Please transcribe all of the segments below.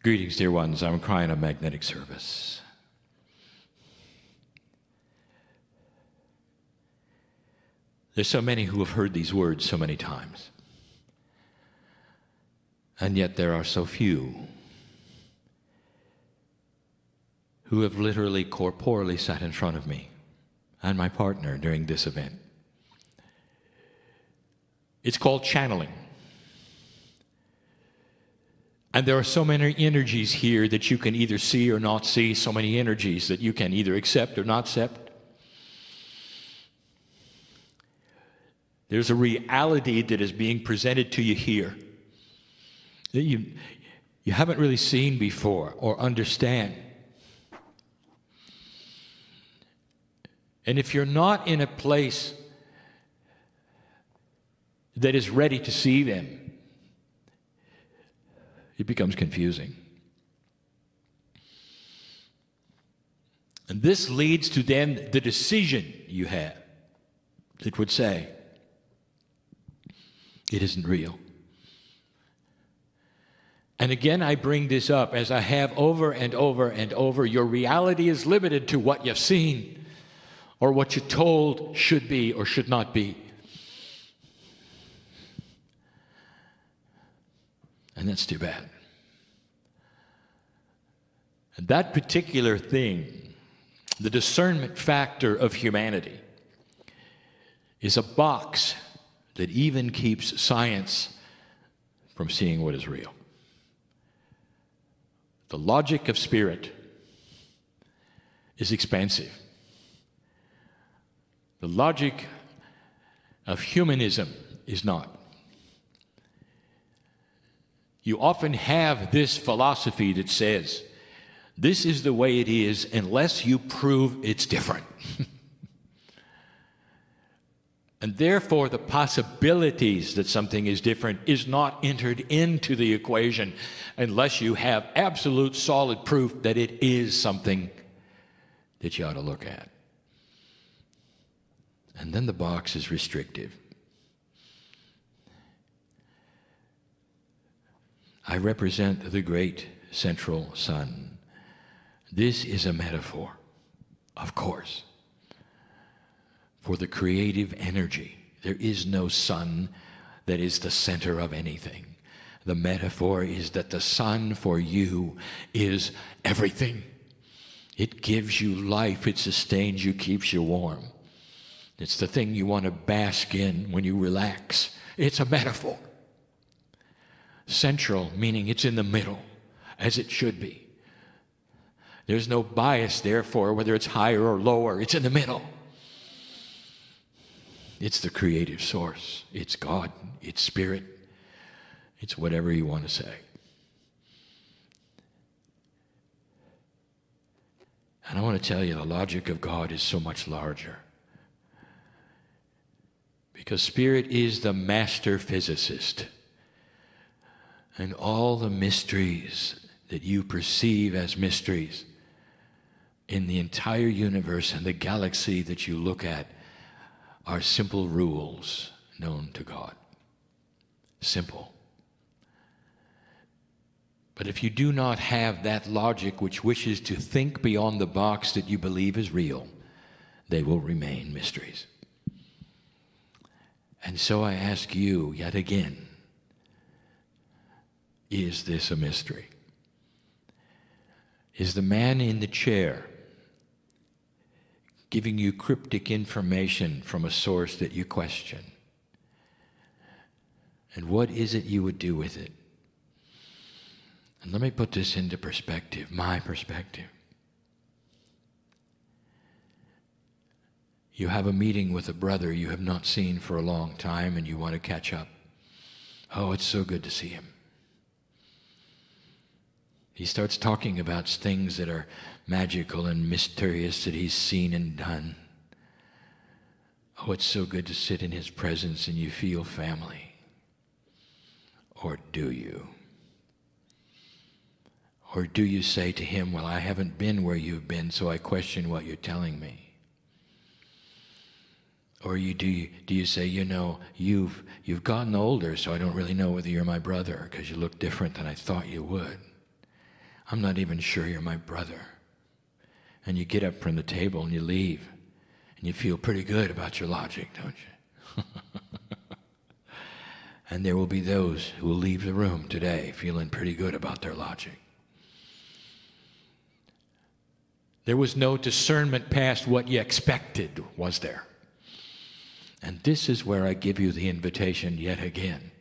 Greetings, dear ones. I'm Kryon of Magnetic Service. There's so many who have heard these words so many times, and yet there are so few who have literally corporeally sat in front of me and my partner during this event. It's called channeling. And there are so many energies here that you can either see or not see, so many energies that you can either accept or not accept. There's a reality that is being presented to you here that you haven't really seen before or understand. And if you're not in a place that is ready to see them, it becomes confusing. And this leads to then the decision you have that would say, it isn't real. And again, I bring this up as I have over and over and over. Your reality is limited to what you've seen or what you're told should be or should not be. And that's too bad. And that particular thing, the discernment factor of humanity, is a box that even keeps science from seeing what is real. The logic of spirit is expansive. The logic of humanism is not. You often have this philosophy that says, this is the way it is unless you prove it's different. And therefore, the possibilities that something is different is not entered into the equation unless you have absolute solid proof that it is something that you ought to look at. And then the box is restrictive. I represent the great central sun. This is a metaphor, of course, for the creative energy. There is no sun that is the center of anything. The metaphor is that the sun for you is everything. It gives you life, it sustains you, keeps you warm. It's the thing you want to bask in when you relax. It's a metaphor. Central, meaning it's in the middle, as it should be. There's no bias, therefore, whether it's higher or lower. It's in the middle. It's the creative source. It's God. It's spirit. It's whatever you want to say. And I want to tell you, the logic of God is so much larger. Because spirit is the master physicist. And all the mysteries that you perceive as mysteries in the entire universe and the galaxy that you look at are simple rules known to God. Simple. But if you do not have that logic which wishes to think beyond the box that you believe is real, they will remain mysteries. And so I ask you yet again, is this a mystery? Is the man in the chair giving you cryptic information from a source that you question? And what is it you would do with it? And let me put this into perspective, my perspective. You have a meeting with a brother you have not seen for a long time and you want to catch up. Oh, it's so good to see him. He starts talking about things that are magical and mysterious that he's seen and done. Oh, it's so good to sit in his presence and you feel family. Or do you? Or do you say to him, well, I haven't been where you've been, so I question what you're telling me? Or do you say, you know, you've gotten older, so I don't really know whether you're my brother because you look different than I thought you would. I'm not even sure you're my brother. And you get up from the table and you leave. And you feel pretty good about your logic, don't you? And there will be those who will leave the room today feeling pretty good about their logic. There was no discernment past what you expected, was there? And this is where I give you the invitation yet again.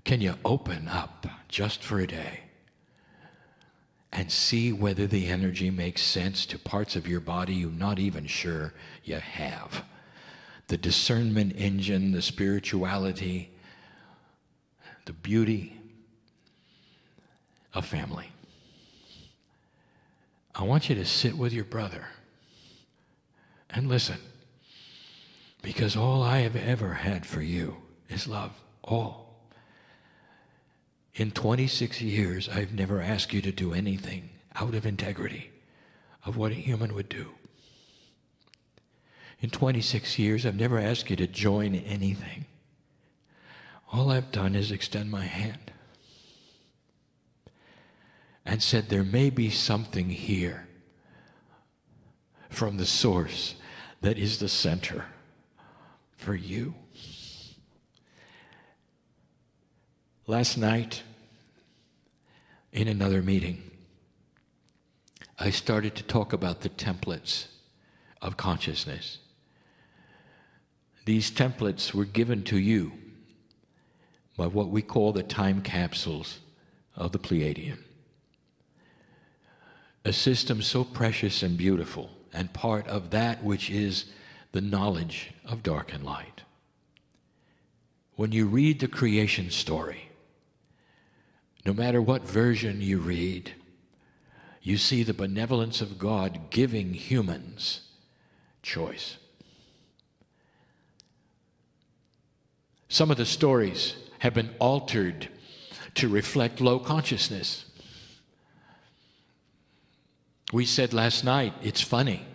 Can you open up just for a day and see whether the energy makes sense to parts of your body you're not even sure you have? The discernment engine, the spirituality, the beauty of family. I want you to sit with your brother and listen, because all I have ever had for you is love, all. In 26 years, I've never asked you to do anything out of integrity of what a human would do. In 26 years, I've never asked you to join anything. All I've done is extend my hand and said there may be something here from the source that is the center for you. Last night, in another meeting, I started to talk about the templates of consciousness. These templates were given to you by what we call the time capsules of the Pleiadian. A system so precious and beautiful, and part of that which is the knowledge of dark and light. When you read the creation story, no matter what version you read, you see the benevolence of God giving humans choice. Some of the stories have been altered to reflect low consciousness. We said last night, it's funny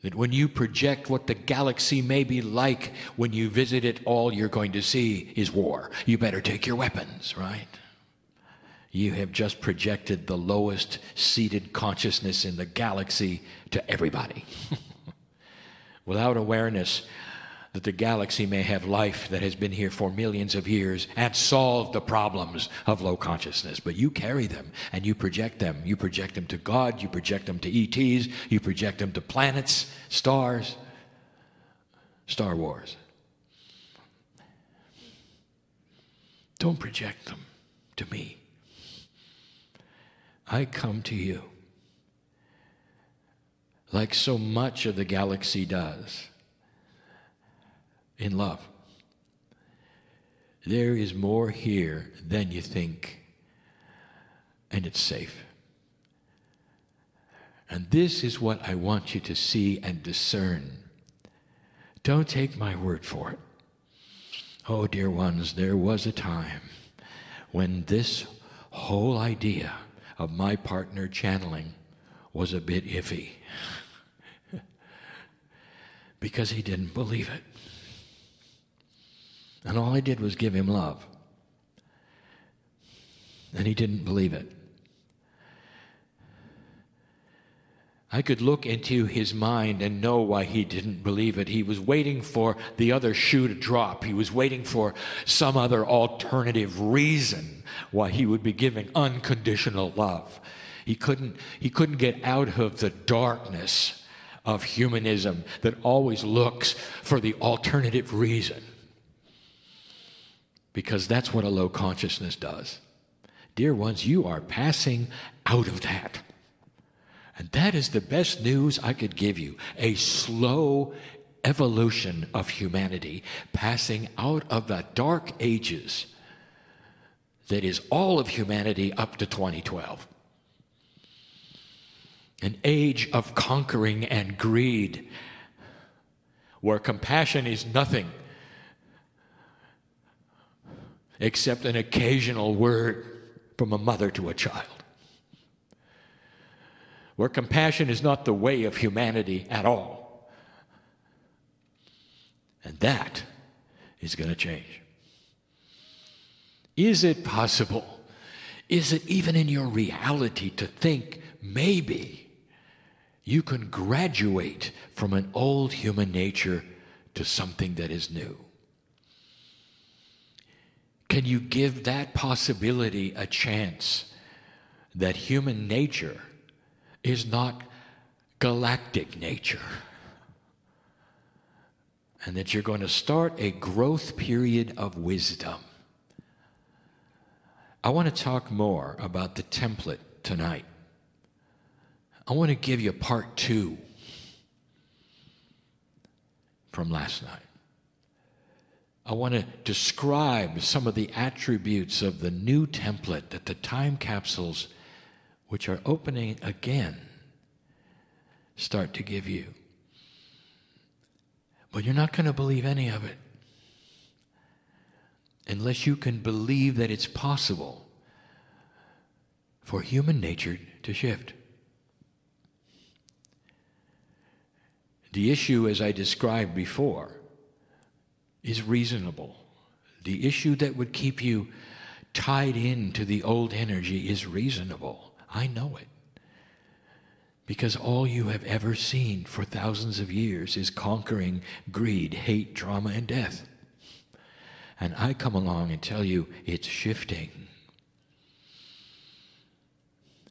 that when you project what the galaxy may be like when you visit it, all you're going to see is war. You better take your weapons, right? You have just projected the lowest seated consciousness in the galaxy to everybody. Without awareness that the galaxy may have life that has been here for millions of years and solved the problems of low consciousness. But you carry them and you project them. You project them to God, you project them to ETs, you project them to planets, stars, Star Wars. Don't project them to me. I come to you like so much of the galaxy does. In love. There is more here than you think, and it's safe. And this is what I want you to see and discern. Don't take my word for it. Oh, dear ones, there was a time when this whole idea of my partner channeling was a bit iffy because he didn't believe it. And all I did was give him love. And he didn't believe it. I could look into his mind and know why he didn't believe it. He was waiting for the other shoe to drop. He was waiting for some other alternative reason why he would be giving unconditional love. He couldn't get out of the darkness of humanism that always looks for the alternative reason. Because that's what a low consciousness does. Dear ones, you are passing out of that. And that is the best news I could give you. A slow evolution of humanity passing out of the dark ages that is all of humanity up to 2012. An age of conquering and greed where compassion is nothing except an occasional word from a mother to a child. Where compassion is not the way of humanity at all. And that is going to change. Is it possible Is it even in your reality to think maybe you can graduate from an old human nature to something that is new? Can you give that possibility a chance that human nature is not galactic nature? And that you're going to start a growth period of wisdom. I want to talk more about the template tonight. I want to give you part 2 from last night. I want to describe some of the attributes of the new template that the time capsules, which are opening again, start to give you. But you're not going to believe any of it unless you can believe that it's possible for human nature to shift. The issue, as I described before, is reasonable. The issue that would keep you tied into the old energy is reasonable. I know it. Because all you have ever seen for thousands of years is conquering greed, hate, trauma, and death. And I come along and tell you it's shifting.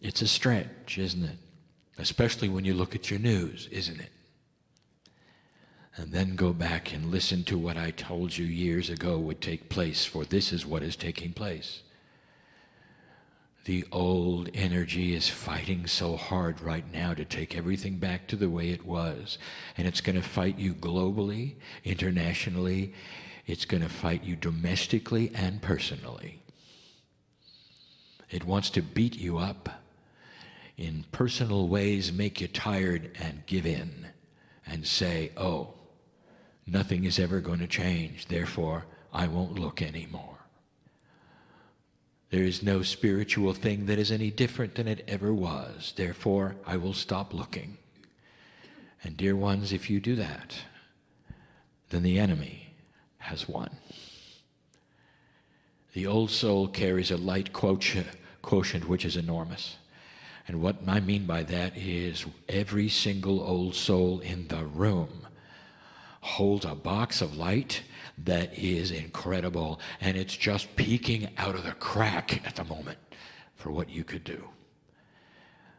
It's a stretch, isn't it? Especially when you look at your news, isn't it? And then go back and listen to what I told you years ago would take place, for this is what is taking place. The old energy is fighting so hard right now to take everything back to the way it was. And it's going to fight you globally, internationally. It's going to fight you domestically and personally. It wants to beat you up in personal ways, make you tired and give in and say, oh, nothing is ever going to change, therefore I won't look anymore. There is no spiritual thing that is any different than it ever was. Therefore, I will stop looking. And dear ones, if you do that, then the enemy has won. The old soul carries a light quotient which is enormous. And what I mean by that is every single old soul in the room holds a box of light that is incredible, and it's just peeking out of the crack at the moment for what you could do.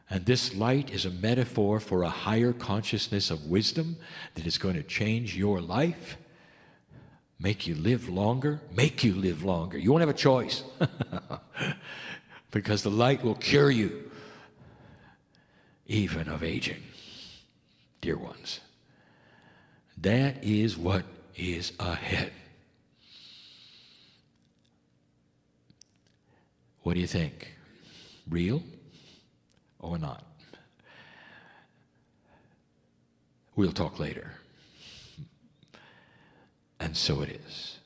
And this light is a metaphor for a higher consciousness of wisdom that is going to change your life, make you live longer, You won't have a choice because the light will cure you even of aging, dear ones. That is what is ahead. What do you think? Real or not? We'll talk later. And so it is.